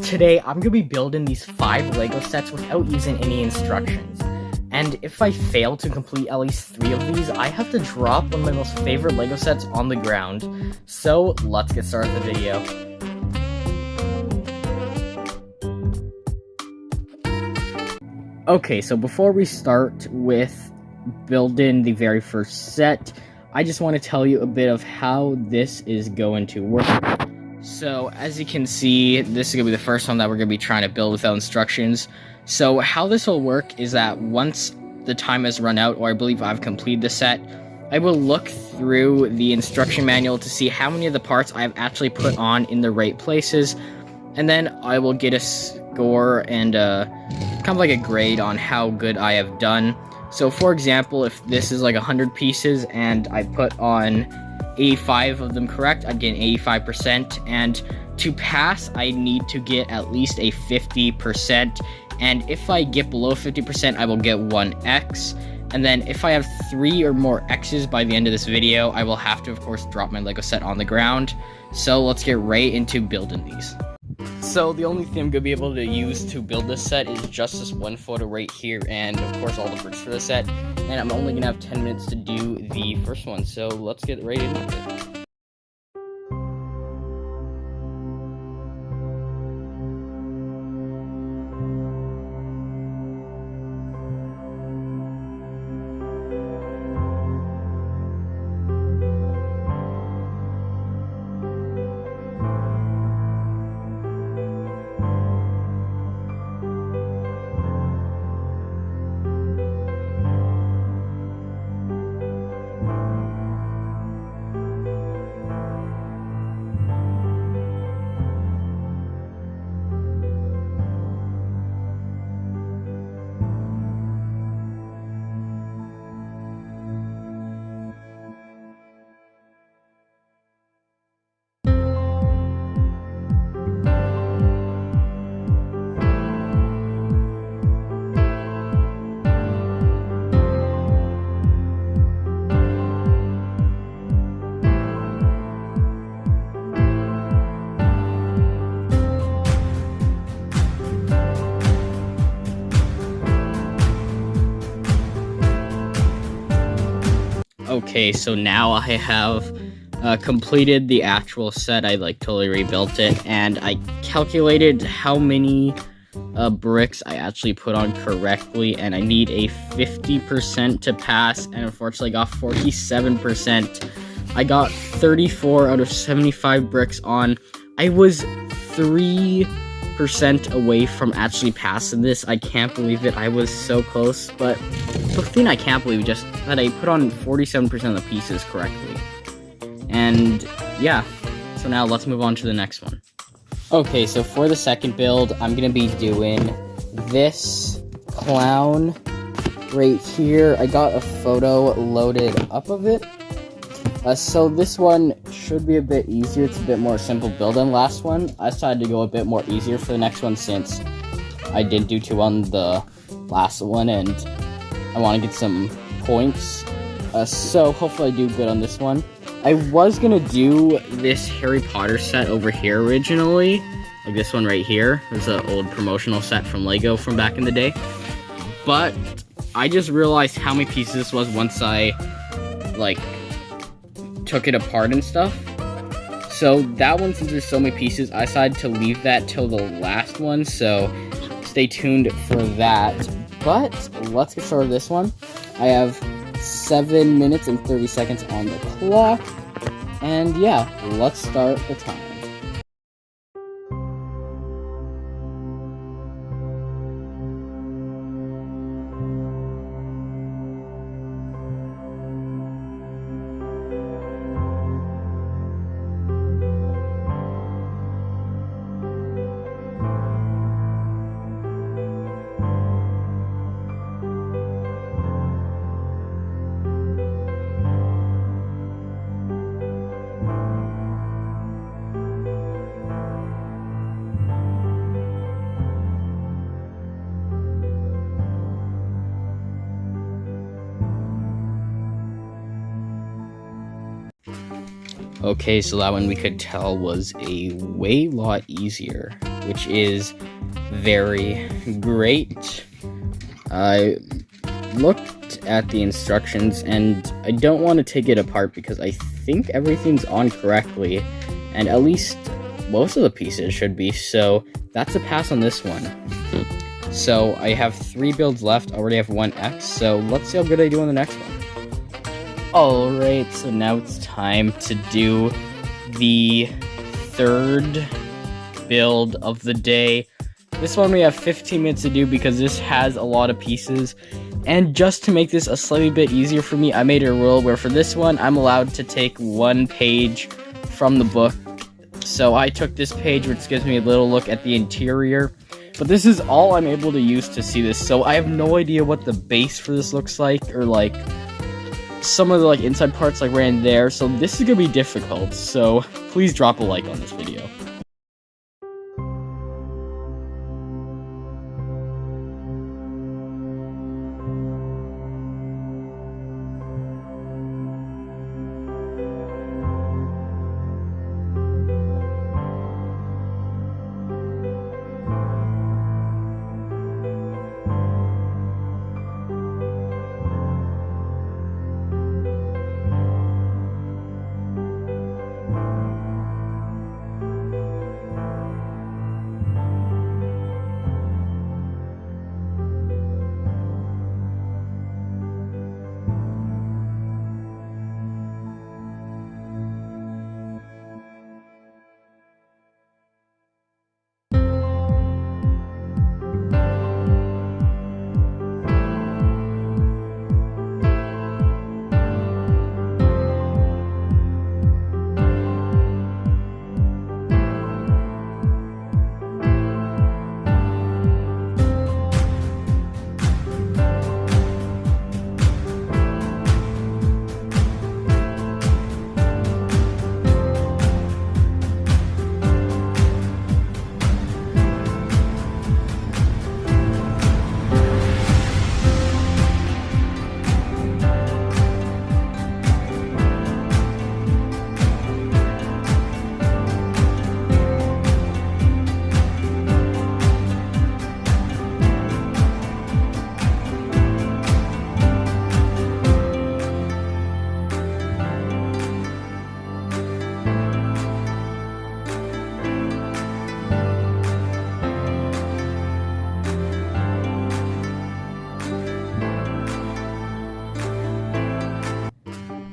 Today, I'm going to be building these 5 LEGO sets without using any instructions. And if I fail to complete at least 3 of these, I have to drop one of my most favorite LEGO sets on the ground. So, let's get started with the video. Okay, so before we start with building the very first set, I just want to tell you a bit of how this is going to work. So, as you can see, this is going to be the first one that we're going to be trying to build without instructions. So, how this will work is that once the time has run out, or I believe I've completed the set, I will look through the instruction manual to see how many of the parts I've actually put on in the right places, and then I will get a score and kind of like a grade on how good I have done. So for example, if this is like 100 pieces and I put on 85 of them correct, I'd get an 85%, and to pass I need to get at least a 50%, and if I get below 50% I will get 1 X, and then if I have 3 or more X's by the end of this video, I will have to of course drop my LEGO set on the ground. So let's get right into building these. So the only thing I'm going to be able to use to build this set is just this one photo right here, and of course all the bricks for the set, and I'm only going to have 10 minutes to do the first one, so let's get right into it. Okay, so now I have completed the actual set. I totally rebuilt it, and I calculated how many bricks I actually put on correctly, and I need a 50% to pass, and unfortunately I got 47%. I got 34 out of 75 bricks on. I was 3% away from actually passing this. I can't believe it. I was so close, but the thing I can't believe just that I put on 47% of the pieces correctly. And yeah, so now let's move on to the next one. Okay, so for the second build, I'm gonna be doing this clown right here. I got a photo loaded up of it. So this one should be a bit easier. It's a bit more simple build than last one. I decided to go a bit more easier for the next one since I didn't do too well on the last one, and I want to get some points. So hopefully I do good on this one. I was gonna do this Harry Potter set over here originally, like this one right here. It was an old promotional set from LEGO from back in the day. But I just realized how many pieces this was once I took it apart and stuff. So that one, since there's so many pieces, I decided to leave that till the last one, so stay tuned for that. But let's get started with this one. I have 7 minutes and 30 seconds on the clock, and yeah, let's start the time. Okay, so that one we could tell was a way lot easier. which is very great. I looked at the instructions and I don't want to take it apart because I think everything's on correctly, and at least most of the pieces should be, so that's a pass on this one. So I have 3 builds left, I already have 1 X, so let's see how good I do on the next one. Alright, so now it's time to do the 3rd build of the day. This one we have 15 minutes to do because this has a lot of pieces, and just to make this a slightly bit easier for me, I made a rule where for this one I'm allowed to take 1 page from the book. So I took this page, which gives me a little look at the interior, but this is all I'm able to use to see this, so I have no idea what the base for this looks like, or like some of the like inside parts like right in there, so this is gonna be difficult, so please drop a like on this video.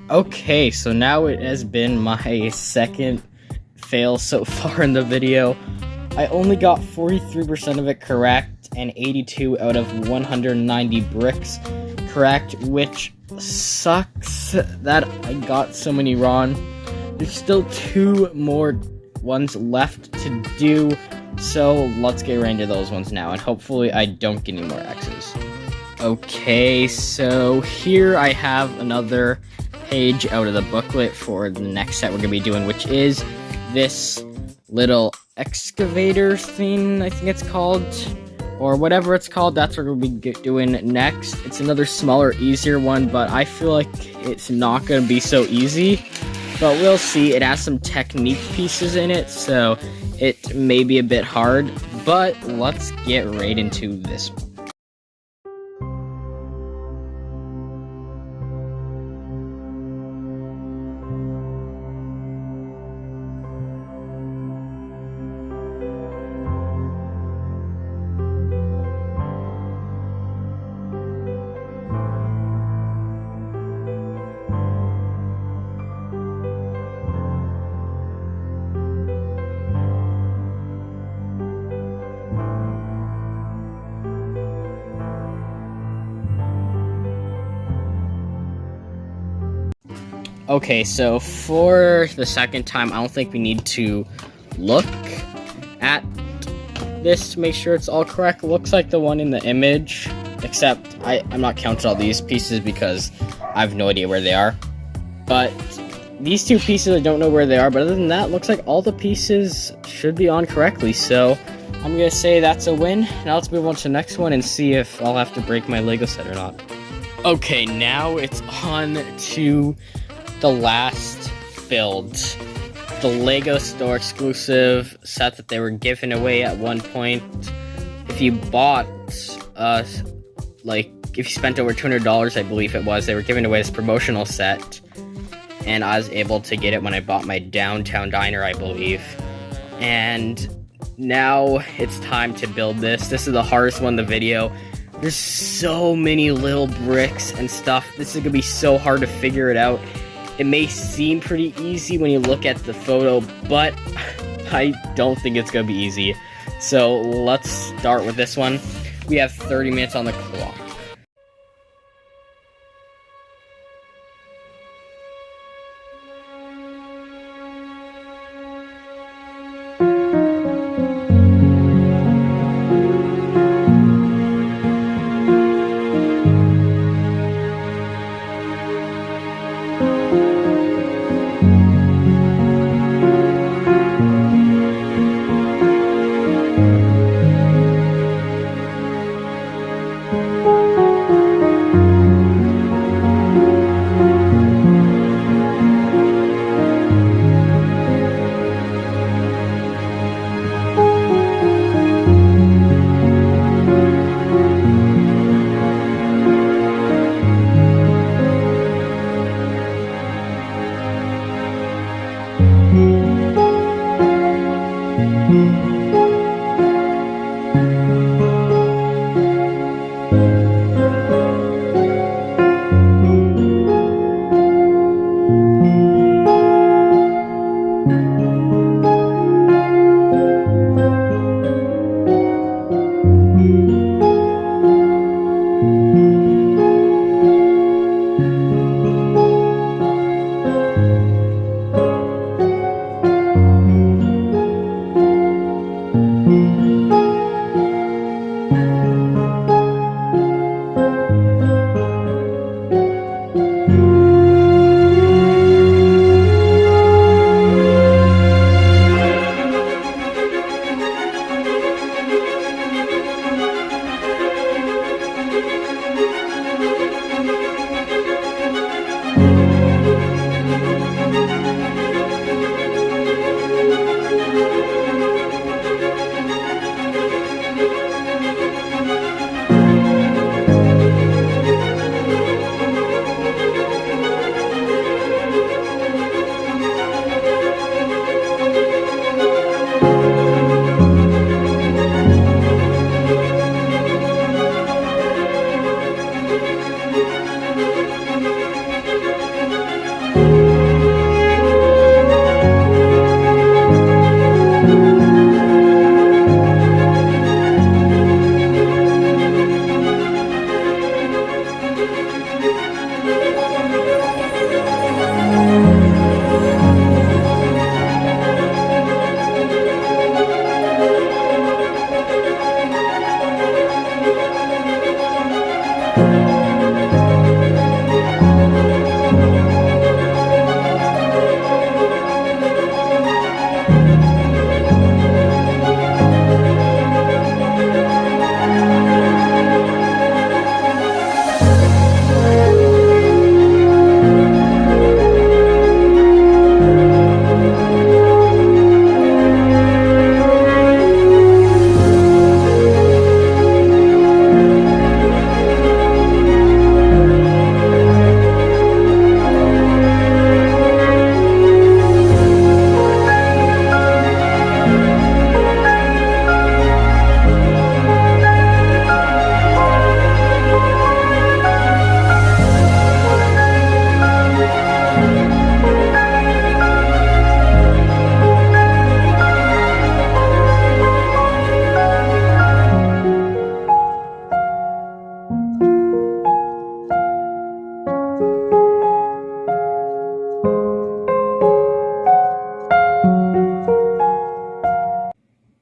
Okay, so now it has been my 2nd fail so far in the video. I only got 43% of it correct, and 82 out of 190 bricks correct, which sucks that I got so many wrong. There's still 2 more ones left to do, so let's get right into those ones now, and hopefully I don't get any more X's. Okay, so here I have another page out of the booklet for the next set we're going to be doing, which is this little excavator thing, I think it's called, or whatever it's called. That's what we'll be doing next. It's another smaller, easier one, but I feel like it's not going to be so easy, but we'll see. It has some technique pieces in it, so it may be a bit hard, but let's get right into this one. Okay, so for the second time, I don't think we need to look at this to make sure it's all correct. It looks like the one in the image, except I'm not counting all these pieces because I have no idea where they are. But these 2 pieces, I don't know where they are, but other than that, looks like all the pieces should be on correctly. So I'm going to say that's a win. Now let's move on to the next one and see if I'll have to break my Lego set or not. Okay, now it's on to the last build the LEGO store exclusive set that they were giving away at one point. If you bought, if you spent over $200, I believe it was, they were giving away this promotional set, and I was able to get it when I bought my Downtown Diner, I believe. And now it's time to build this. This is the hardest one in the video. There's so many little bricks and stuff. This is gonna be so hard to figure it out. It may seem pretty easy when you look at the photo, but I don't think it's gonna be easy. So let's start with this one. We have 30 minutes on the clock.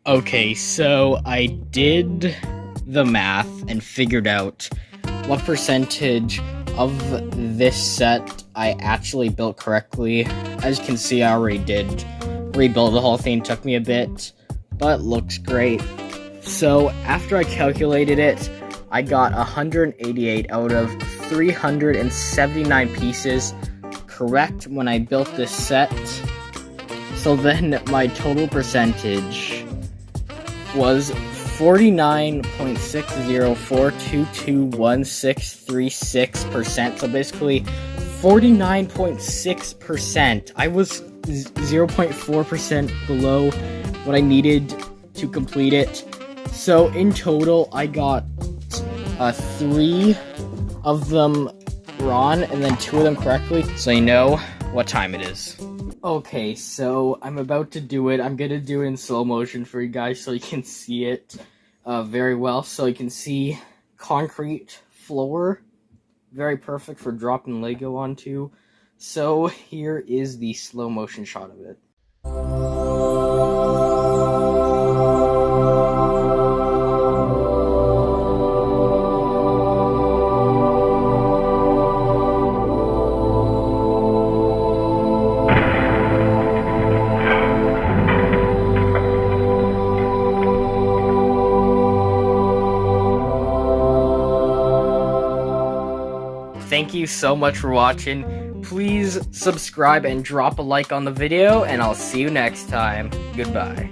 Okay, so I did the math and figured out what percentage of this set I actually built correctly. As you can see, I already did rebuild the whole thing. Took me a bit, but looks great. So after I calculated it, I got 188 out of 379 pieces correct when I built this set. So then my total percentage was 49.604221636%. So basically 49.6%. I was 0.4% below what I needed to complete it. So in total, I got 3 of them wrong and then 2 of them correctly. So you know what time it is. Okay, so I'm about to do it. I'm gonna do it in slow motion for you guys so you can see it very well. So you can see concrete floor, very perfect for dropping Lego onto. So here is the slow motion shot of it. Thank you so much for watching. Please subscribe and drop a like on the video, and I'll see you next time. Goodbye.